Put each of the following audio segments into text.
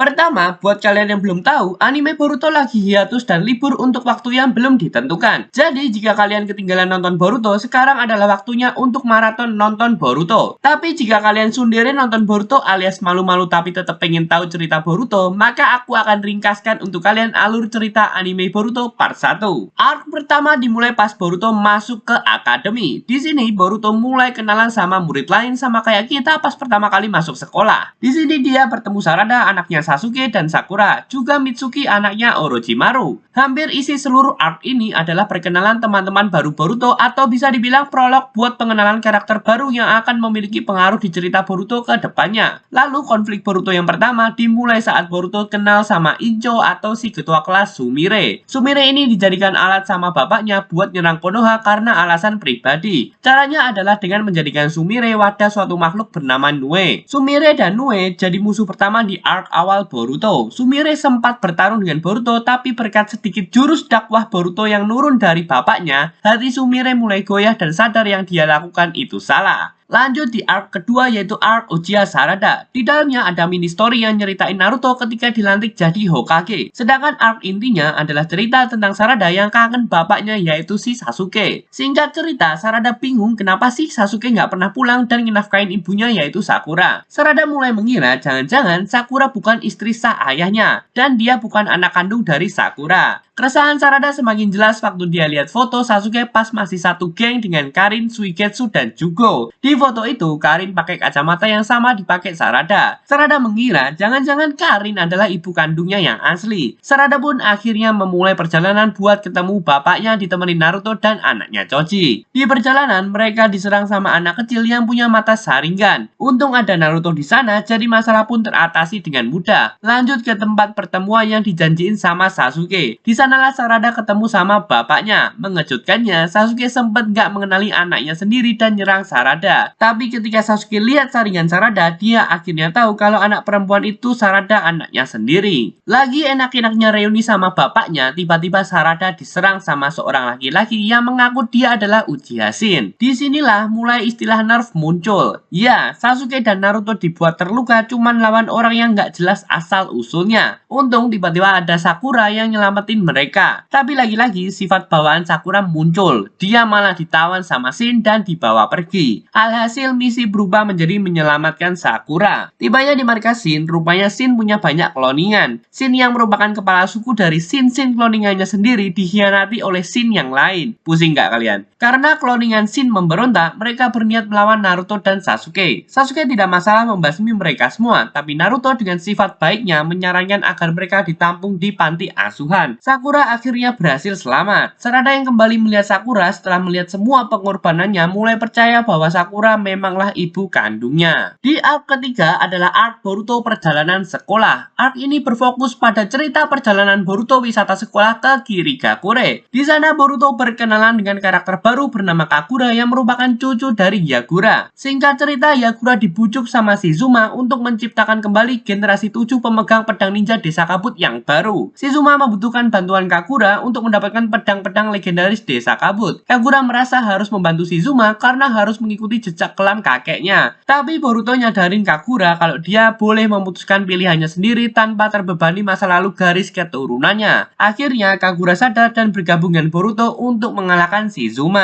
Pertama, buat kalian yang belum tahu, anime Boruto lagi hiatus dan libur untuk waktu yang belum ditentukan. Jadi, jika kalian ketinggalan nonton Boruto, sekarang adalah waktunya untuk maraton nonton Boruto. Tapi jika kalian sendiri nonton Boruto alias malu-malu tapi tetap pengen tahu cerita Boruto, maka aku akan ringkaskan untuk kalian alur cerita anime Boruto part 1. Arc pertama dimulai pas Boruto masuk ke akademi. Di sini Boruto mulai kenalan sama murid lain sama kayak kita pas pertama kali masuk sekolah. Di sini dia bertemu Sarada, anaknya Sasuke dan Sakura, juga Mitsuki anaknya Orochimaru. Hampir isi seluruh arc ini adalah perkenalan teman-teman baru Boruto atau bisa dibilang prolog buat pengenalan karakter baru yang akan memiliki pengaruh di cerita Boruto ke depannya. Lalu konflik Boruto yang pertama dimulai saat Boruto kenal sama Incho atau si ketua kelas Sumire. Sumire ini dijadikan alat sama bapaknya buat nyerang Konoha karena alasan pribadi. Caranya adalah dengan menjadikan Sumire wadah suatu makhluk bernama Nue. Sumire dan Nue jadi musuh pertama di arc awal Boruto. Sumire sempat bertarung dengan Boruto, tapi berkat sedikit jurus dakwah Boruto yang nurun dari bapaknya, hati Sumire mulai goyah dan sadar yang dia lakukan itu salah. Lanjut di arc kedua yaitu arc Uchiha Sarada. Di dalamnya ada mini story yang nyeritain Naruto ketika dilantik jadi Hokage. Sedangkan arc intinya adalah cerita tentang Sarada yang kangen bapaknya yaitu si Sasuke. Singkat cerita, Sarada bingung kenapa sih Sasuke nggak pernah pulang dan ngenafkain ibunya yaitu Sakura. Sarada mulai mengira jangan-jangan Sakura bukan istri sah ayahnya dan dia bukan anak kandung dari Sakura. Keresahan Sarada semakin jelas waktu dia lihat foto Sasuke pas masih satu geng dengan Karin, Suigetsu, dan Jugo. Di foto itu, Karin pakai kacamata yang sama dipakai Sarada. Sarada mengira jangan-jangan Karin adalah ibu kandungnya yang asli. Sarada pun akhirnya memulai perjalanan buat ketemu bapaknya ditemani Naruto dan anaknya Choji. Di perjalanan, mereka diserang sama anak kecil yang punya mata Sharingan. Untung ada Naruto di sana, jadi masalah pun teratasi dengan mudah. Lanjut ke tempat pertemuan yang dijanjiin sama Sasuke. Di sanalah Sarada ketemu sama bapaknya. Mengejutkannya, Sasuke sempat nggak mengenali anaknya sendiri dan nyerang Sarada. Tapi ketika Sasuke lihat Sharingan Sarada, dia akhirnya tahu kalau anak perempuan itu Sarada anaknya sendiri. Lagi enak-enaknya reuni sama bapaknya, tiba-tiba Sarada diserang sama seorang laki-laki yang mengaku dia adalah Uchiha Shin. Disinilah mulai istilah nerf muncul. Ya, Sasuke dan Naruto dibuat terluka cuman lawan orang yang nggak jelas asal-usulnya. Untung tiba-tiba ada Sakura yang nyelamatin mereka. Tapi lagi-lagi sifat bawaan Sakura muncul. Dia malah ditawan sama Shin dan dibawa pergi. Alhasil misi berubah menjadi menyelamatkan Sakura. Tibanya di markas Shin, rupanya Shin punya banyak kloningan. Shin yang merupakan kepala suku dari Shin kloningannya sendiri dikhianati oleh Shin yang lain. Pusing nggak kalian? Karena kloningan Shin memberontak, mereka berniat melawan Naruto dan Sasuke. Sasuke tidak masalah membasmi mereka semua, tapi Naruto dengan sifat baiknya menyarankan agar mereka ditampung di panti asuhan. Sakura akhirnya berhasil selamat. Sarada yang kembali melihat Sakura setelah melihat semua pengorbanannya mulai percaya bahwa Sakura memanglah ibu kandungnya. Di arc ketiga adalah arc Boruto perjalanan sekolah. Arc ini berfokus pada cerita perjalanan Boruto wisata sekolah ke Kirigakure. Di sana Boruto berkenalan dengan karakter baru bernama Kagura yang merupakan cucu dari Yagura. Singkat cerita, Yagura dibujuk sama Shizuma untuk menciptakan kembali generasi 7 pemegang pedang ninja desa kabut yang baru. Shizuma membutuhkan bantuan Kagura untuk mendapatkan pedang-pedang legendaris desa kabut. Kagura merasa harus membantu Shizuma karena harus mengikuti jejak kelam kakeknya. Tapi Boruto nyadarin Kagura kalau dia boleh memutuskan pilihannya sendiri tanpa terbebani masa lalu garis keturunannya. Akhirnya Kagura sadar dan bergabung dengan Boruto untuk mengalahkan Shizuma.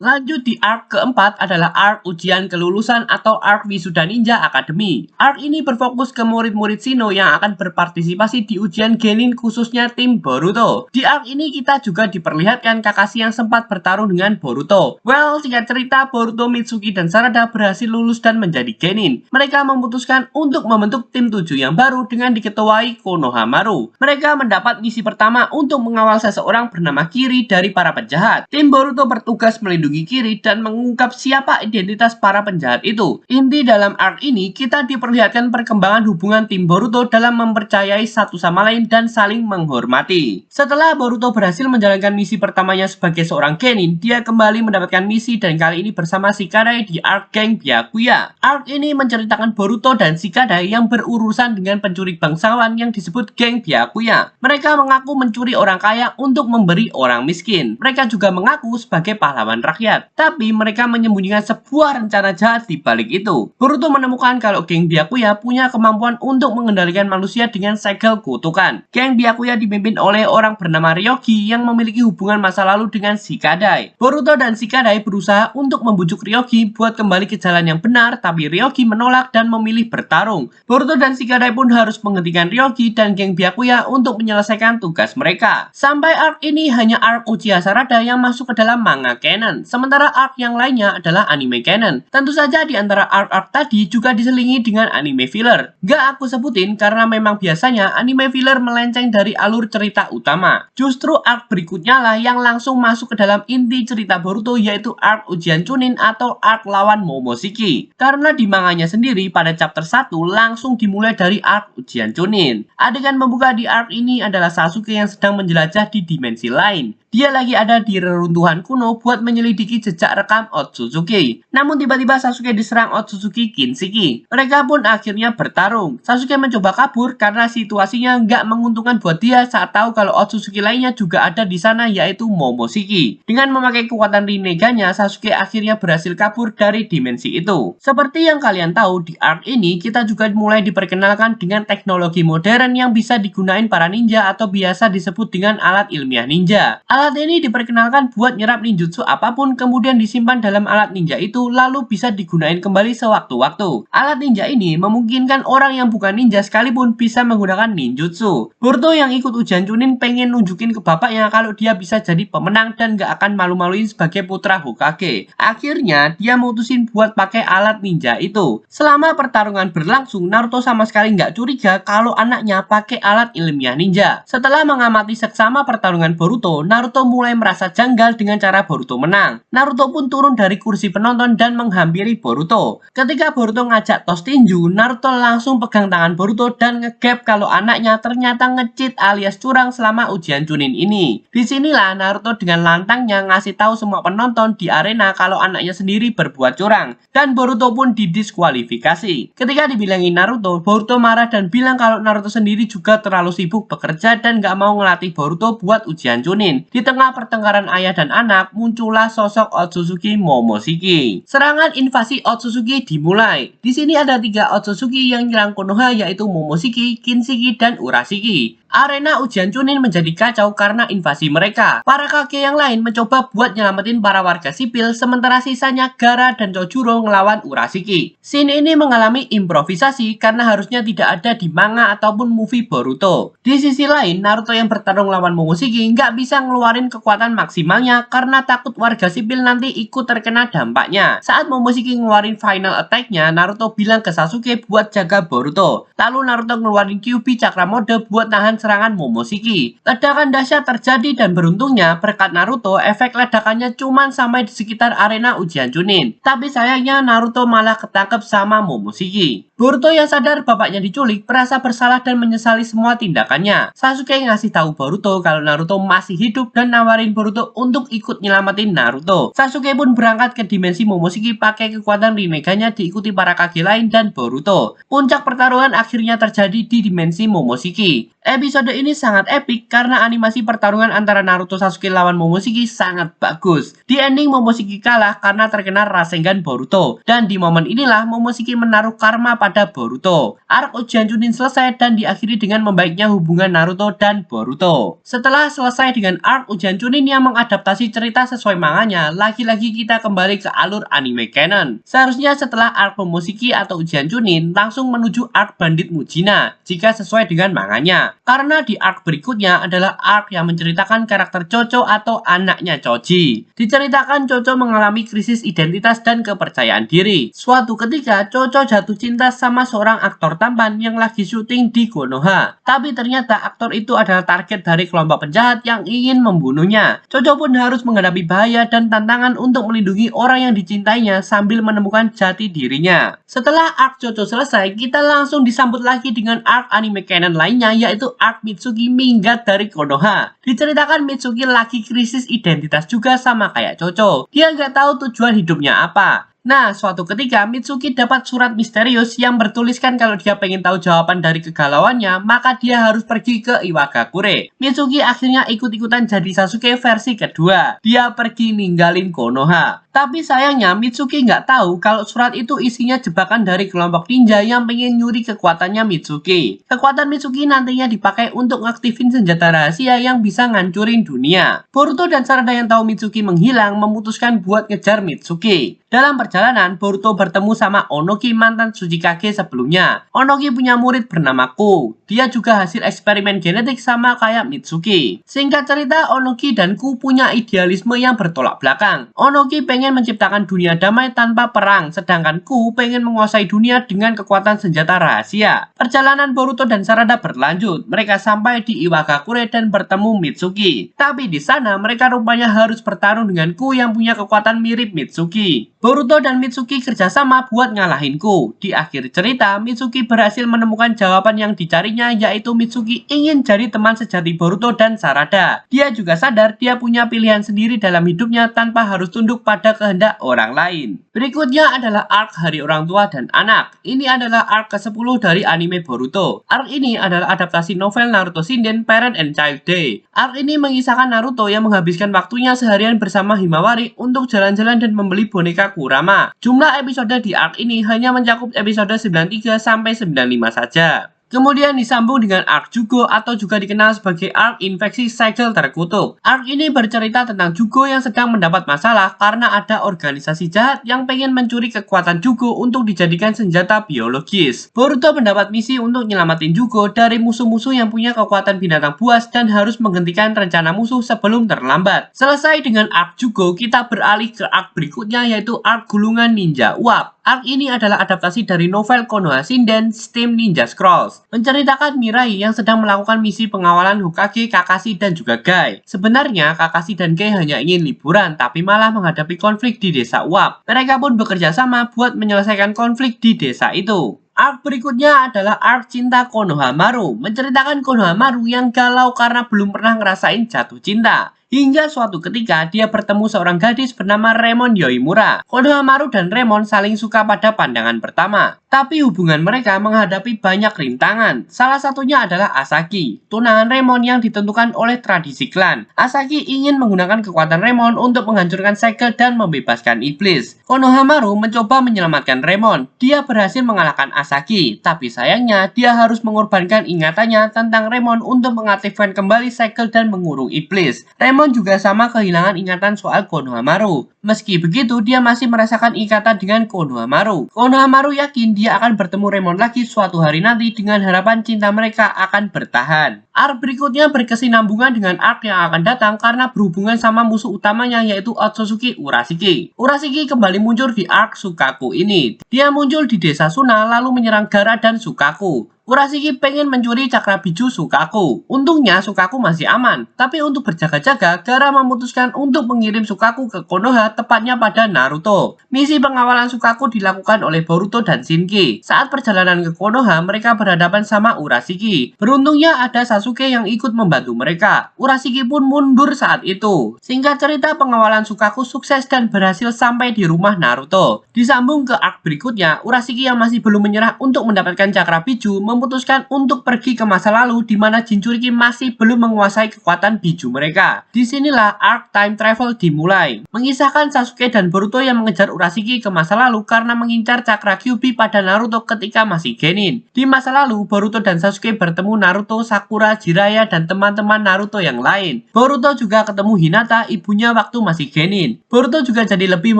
Lanjut di arc keempat adalah arc ujian kelulusan atau arc wisuda ninja akademi. Arc ini berfokus ke murid-murid Shino yang akan berpartisipasi di ujian genin khususnya tim Boruto. Di arc ini kita juga diperlihatkan Kakashi yang sempat bertarung dengan Boruto. Well, singkat cerita, Boruto, Mitsuki, dan Sarada berhasil lulus dan menjadi genin. Mereka memutuskan untuk membentuk tim 7 yang baru dengan diketuai Konohamaru. Mereka mendapat misi pertama untuk mengawal seseorang bernama Kiri dari para penjahat. Tim Boruto bertugas melindungi Kiri dan mengungkap siapa identitas para penjahat itu. Inti dalam arc ini kita diperlihatkan perkembangan hubungan tim Boruto dalam mempercayai satu sama lain dan saling menghormati. Setelah Boruto berhasil menjalankan misi pertamanya sebagai seorang genin, dia kembali mendapatkan misi dan kali ini bersama Shikadai di arc geng Byakuya. Arc ini menceritakan Boruto dan Shikadai yang berurusan dengan pencuri bangsawan yang disebut geng Byakuya. Mereka mengaku mencuri orang kaya untuk memberi orang miskin. Mereka juga mengaku sebagai pahlawan rakyat rakyat, tapi mereka menyembunyikan sebuah rencana jahat di balik itu. Boruto menemukan kalau geng Byakuya punya kemampuan untuk mengendalikan manusia dengan segel kutukan. Geng Byakuya dipimpin oleh orang bernama Ryogi yang memiliki hubungan masa lalu dengan Shikadai. Boruto dan Shikadai berusaha untuk membujuk Ryogi buat kembali ke jalan yang benar, tapi Ryogi menolak dan memilih bertarung. Boruto dan Shikadai pun harus menghentikan Ryogi dan geng Byakuya untuk menyelesaikan tugas mereka. Sampai arc ini hanya arc Uchiha Sarada yang masuk ke dalam manga canon, sementara arc yang lainnya adalah anime canon. Tentu saja di antara arc-arc tadi juga diselingi dengan anime filler. Gak aku sebutin karena memang biasanya anime filler melenceng dari alur cerita utama. Justru arc berikutnya lah yang langsung masuk ke dalam inti cerita Boruto, yaitu arc ujian Chunin atau arc lawan Momoshiki. Karena di manganya sendiri pada chapter 1 langsung dimulai dari arc ujian Chunin. Adegan pembuka di arc ini adalah Sasuke yang sedang menjelajah di dimensi lain. Dia lagi ada di reruntuhan kuno buat menyelidiki jejak rekam Otsutsuki. Namun tiba-tiba Sasuke diserang Otsutsuki Kinshiki. Mereka pun akhirnya bertarung. Sasuke mencoba kabur karena situasinya nggak menguntungkan buat dia saat tahu kalau Otsutsuki lainnya juga ada di sana, yaitu Momoshiki. Dengan memakai kekuatan Rinnegan-nya, Sasuke akhirnya berhasil kabur dari dimensi itu. Seperti yang kalian tahu, di arc ini kita juga mulai diperkenalkan dengan teknologi modern yang bisa digunain para ninja atau biasa disebut dengan alat ilmiah ninja. Alat ini diperkenalkan buat nyerap ninjutsu apapun, kemudian disimpan dalam alat ninja itu, lalu bisa digunain kembali sewaktu-waktu. Alat ninja ini memungkinkan orang yang bukan ninja sekalipun bisa menggunakan ninjutsu. Boruto yang ikut ujian Chunin pengen nunjukin ke bapaknya kalau dia bisa jadi pemenang dan gak akan malu-maluin sebagai putra Hokage. Akhirnya dia mutusin buat pakai alat ninja itu. Selama pertarungan berlangsung, Naruto sama sekali gak curiga kalau anaknya pakai alat ilmiah ninja. Setelah mengamati seksama pertarungan Boruto, Naruto mulai merasa janggal dengan cara Boruto menang. Naruto pun turun dari kursi penonton dan menghampiri Boruto. Ketika Boruto ngajak tos tinju, Naruto langsung pegang tangan Boruto dan ngegap kalau anaknya ternyata nge-cheat alias curang selama ujian Chunin ini. Disinilah Naruto dengan lantangnya ngasih tahu semua penonton di arena kalau anaknya sendiri berbuat curang, dan Boruto pun didiskualifikasi. Ketika dibilangin Naruto, Boruto marah dan bilang kalau Naruto sendiri juga terlalu sibuk bekerja dan gak mau ngelatih Boruto buat ujian Chunin. Di tengah pertengkaran ayah dan anak, muncullah sosok Otsutsuki Momoshiki. Serangan invasi Otsutsuki dimulai. Di sini ada 3 Otsutsuki yang nyerang Konoha, yaitu Momoshiki, Kinshiki, dan Urashiki. Arena ujian Chunin menjadi kacau karena invasi mereka. Para kakek yang lain mencoba buat nyelamatin para warga sipil, sementara sisanya Gaara dan Chojuro ngelawan Urashiki. Scene ini mengalami improvisasi karena harusnya tidak ada di manga ataupun movie Boruto. Di sisi lain, Naruto yang bertarung lawan Momoshiki nggak bisa ngeluarin kekuatan maksimalnya karena takut warga sipil nanti ikut terkena dampaknya. Saat Momoshiki ngeluarin final attack-nya, Naruto bilang ke Sasuke buat jaga Boruto. Lalu Naruto ngeluarin Kyuubi Chakra Mode buat nahan serangan Momoshiki. Ledakan dahsyat terjadi dan beruntungnya berkat Naruto, efek ledakannya cuma sampai di sekitar arena ujian Chunin. Tapi sayangnya Naruto malah ketangkep sama Momoshiki. Boruto yang sadar bapaknya diculik merasa bersalah dan menyesali semua tindakannya. Sasuke ngasih tahu Boruto kalau Naruto masih hidup dan nawarin Boruto untuk ikut nyelamatin Naruto. Sasuke pun berangkat ke dimensi Momoshiki pakai kekuatan Rinnegan-nya diikuti para kage lain dan Boruto. Puncak pertarungan akhirnya terjadi di dimensi Momoshiki. Episode ini sangat epik karena animasi pertarungan antara Naruto Sasuke lawan Momoshiki sangat bagus. Di ending Momoshiki kalah karena terkena Rasengan Boruto, dan di momen inilah Momoshiki menaruh karma pada Boruto. Arc ujian Chunin selesai dan diakhiri dengan membaiknya hubungan Naruto dan Boruto. Setelah selesai dengan arc ujian Chunin yang mengadaptasi cerita sesuai manganya, lagi-lagi kita kembali ke alur anime canon. Seharusnya setelah arc Momoshiki atau ujian Chunin langsung menuju arc Bandit Mujina jika sesuai dengan manganya. Karena di arc berikutnya adalah arc yang menceritakan karakter Chocho atau anaknya Choji. Diceritakan Chocho mengalami krisis identitas dan kepercayaan diri. Suatu ketika Chocho jatuh cinta sama seorang aktor tampan yang lagi syuting di Konoha. Tapi ternyata aktor itu adalah target dari kelompok penjahat yang ingin membunuhnya. Chocho pun harus menghadapi bahaya dan tantangan untuk melindungi orang yang dicintainya sambil menemukan jati dirinya. Setelah arc Chocho selesai, kita langsung disambut lagi dengan arc anime canon lainnya, yaitu arc Mitsuki minggat dari Konoha. Diceritakan Mitsuki lagi krisis identitas juga sama kayak Chocho. Dia nggak tahu tujuan hidupnya apa. Nah, suatu ketika Mitsuki dapat surat misterius yang bertuliskan kalau dia pengen tahu jawaban dari kegalauannya, maka dia harus pergi ke Iwagakure. Mitsuki akhirnya ikut-ikutan jadi Sasuke versi kedua. Dia pergi ninggalin Konoha. Tapi sayangnya Mitsuki nggak tahu kalau surat itu isinya jebakan dari kelompok ninja yang pengen nyuri kekuatannya Mitsuki. Kekuatan Mitsuki nantinya dipakai untuk ngaktifin senjata rahasia yang bisa ngancurin dunia. Boruto dan Sarada yang tahu Mitsuki menghilang memutuskan buat ngejar Mitsuki. Dalam perjalanan, Boruto bertemu sama Onoki mantan Tsuchikage sebelumnya. Onoki punya murid bernama Ku. Dia juga hasil eksperimen genetik sama kayak Mitsuki. Singkat cerita, Onoki dan Ku punya idealisme yang bertolak belakang. Onoki pengen menciptakan dunia damai tanpa perang, sedangkan Ku pengen menguasai dunia dengan kekuatan senjata rahasia. Perjalanan Boruto dan Sarada berlanjut. Mereka sampai di Iwagakure dan bertemu Mitsuki. Tapi di sana mereka rupanya harus bertarung dengan Ku yang punya kekuatan mirip Mitsuki. Boruto dan Mitsuki kerjasama buat ngalahin Ku. Di akhir cerita, Mitsuki berhasil menemukan jawaban yang dicarinya, yaitu Mitsuki ingin jadi teman sejati Boruto dan Sarada. Dia juga sadar dia punya pilihan sendiri dalam hidupnya tanpa harus tunduk pada kehendak orang lain. Berikutnya adalah arc Hari Orang Tua dan Anak. Ini adalah arc ke-10 dari anime Boruto. Arc ini adalah adaptasi novel Naruto Shinden Parent and Child Day. Arc ini mengisahkan Naruto yang menghabiskan waktunya seharian bersama Himawari untuk jalan-jalan dan membeli boneka Kurama. Jumlah episode di arc ini hanya mencakup episode 93 sampai 95 saja. Kemudian disambung dengan arc Jugo atau juga dikenal sebagai arc infeksi segel terkutuk. Arc ini bercerita tentang Jugo yang sedang mendapat masalah karena ada organisasi jahat yang pengen mencuri kekuatan Jugo untuk dijadikan senjata biologis. Boruto mendapat misi untuk nyelamatin Jugo dari musuh-musuh yang punya kekuatan binatang buas dan harus menghentikan rencana musuh sebelum terlambat. Selesai dengan arc Jugo, kita beralih ke arc berikutnya yaitu arc Gulungan Ninja Uap. Arc ini adalah adaptasi dari novel Konoha Shinden Steam Ninja Scrolls, menceritakan Mirai yang sedang melakukan misi pengawalan Hokage, Kakashi, dan juga Gai. Sebenarnya Kakashi dan Gai hanya ingin liburan, tapi malah menghadapi konflik di desa Uap. Mereka pun bekerja sama buat menyelesaikan konflik di desa itu. Arc berikutnya adalah arc Cinta Konohamaru, menceritakan Konohamaru yang galau karena belum pernah ngerasain jatuh cinta. Hingga suatu ketika dia bertemu seorang gadis bernama Remon Yoimura. Konohamaru dan Remon saling suka pada pandangan pertama. Tapi hubungan mereka menghadapi banyak rintangan. Salah satunya adalah Asaki, tunangan Remon yang ditentukan oleh tradisi klan. Asaki ingin menggunakan kekuatan Remon untuk menghancurkan segel dan membebaskan iblis. Konohamaru mencoba menyelamatkan Remon. Dia berhasil mengalahkan Asaki, tapi sayangnya dia harus mengorbankan ingatannya tentang Remon untuk mengaktifkan kembali segel dan mengurung iblis. Remon juga sama kehilangan ingatan soal Konohamaru. Meski begitu, dia masih merasakan ikatan dengan Konohamaru. Konohamaru yakin dia akan bertemu Remon lagi suatu hari nanti dengan harapan cinta mereka akan bertahan. Arc berikutnya berkesinambungan dengan arc yang akan datang karena berhubungan sama musuh utamanya yaitu Otsutsuki Urashiki. Urashiki kembali muncul di arc Sukaku ini. Dia muncul di desa Suna lalu menyerang Gaara dan Sukaku. Urashiki pengen mencuri cakra biju Sukaku. Untungnya Sukaku masih aman, tapi untuk berjaga-jaga, Gaara memutuskan untuk mengirim Sukaku ke Konoha, tepatnya pada Naruto. Misi pengawalan Sukaku dilakukan oleh Boruto dan Shinki. Saat perjalanan ke Konoha, mereka berhadapan sama Urashiki. Beruntungnya ada Sasuke yang ikut membantu mereka. Urashiki pun mundur saat itu. Singkat cerita, pengawalan Sukaku sukses dan berhasil sampai di rumah Naruto. Disambung ke arc berikutnya, Urashiki yang masih belum menyerah untuk mendapatkan cakra biju memutuskan untuk pergi ke masa lalu di mana Jinchuriki masih belum menguasai kekuatan biju mereka. Disinilah arc time travel dimulai, mengisahkan Sasuke dan Boruto yang mengejar Urashiki ke masa lalu karena mengincar cakra Kyuubi pada Naruto ketika masih genin. Di masa lalu, Boruto dan Sasuke bertemu Naruto, Sakura, Jiraiya, dan teman-teman Naruto yang lain. Boruto juga ketemu Hinata, ibunya waktu masih genin. Boruto juga jadi lebih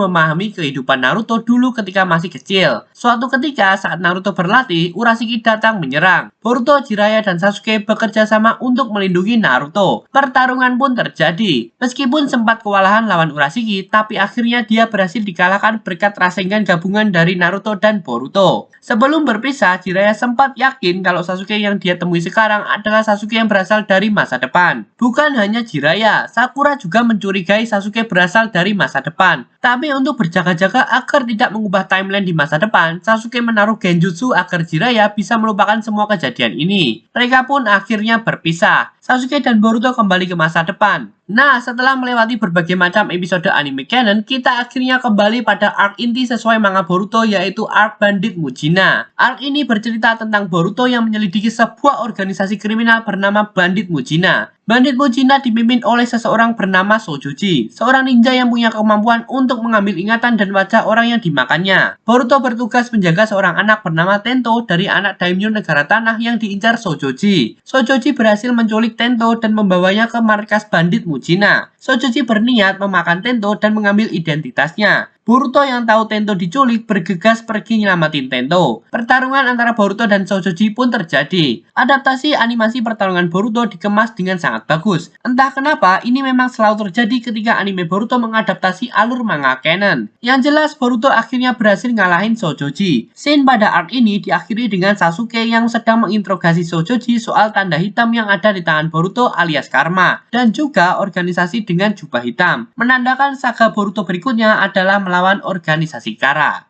memahami kehidupan Naruto dulu ketika masih kecil. Suatu ketika saat Naruto berlatih, Urashiki datang menyerang. Boruto, Jiraiya, dan Sasuke bekerja sama untuk melindungi Naruto. Pertarungan pun terjadi. Meskipun sempat kewalahan lawan Urashiki, tapi akhirnya dia berhasil dikalahkan berkat Rasengan gabungan dari Naruto dan Boruto. Sebelum berpisah, Jiraiya sempat yakin kalau Sasuke yang dia temui sekarang adalah Sasuke yang berasal dari masa depan. Bukan hanya Jiraiya, Sakura juga mencurigai Sasuke berasal dari masa depan. Tapi untuk berjaga-jaga agar tidak mengubah timeline di masa depan, Sasuke menaruh genjutsu agar Jiraiya bisa melupakan semua kejadian ini. Mereka pun akhirnya berpisah. Sasuke dan Boruto kembali ke masa depan. Nah, setelah melewati berbagai macam episode anime canon, kita akhirnya kembali pada arc inti sesuai manga Boruto, yaitu arc Bandit Mujina. Arc ini bercerita tentang Boruto yang menyelidiki sebuah organisasi kriminal bernama Bandit Mujina. Bandit Mujina dipimpin oleh seseorang bernama Sojoji, seorang ninja yang punya kemampuan untuk mengambil ingatan dan wajah orang yang dimakannya. Boruto bertugas menjaga seorang anak bernama Tento dari anak daimyo negara tanah yang diincar Sojoji. Sojoji berhasil menculik Tento dan membawanya ke markas Bandit Mujina. Sojoji berniat memakan Tento dan mengambil identitasnya. Boruto yang tahu Tento diculik bergegas pergi nyelamatin Tento. Pertarungan antara Boruto dan Sojoji pun terjadi. Adaptasi animasi pertarungan Boruto dikemas dengan sangat bagus. Entah kenapa, ini memang selalu terjadi ketika anime Boruto mengadaptasi alur manga canon. Yang jelas, Boruto akhirnya berhasil ngalahin Sojoji. Scene pada arc ini diakhiri dengan Sasuke yang sedang menginterogasi Sojoji soal tanda hitam yang ada di tangan Boruto alias karma, dan juga organisasi dengan jubah hitam. Menandakan saga Boruto berikutnya adalah melawan organisasi Kara.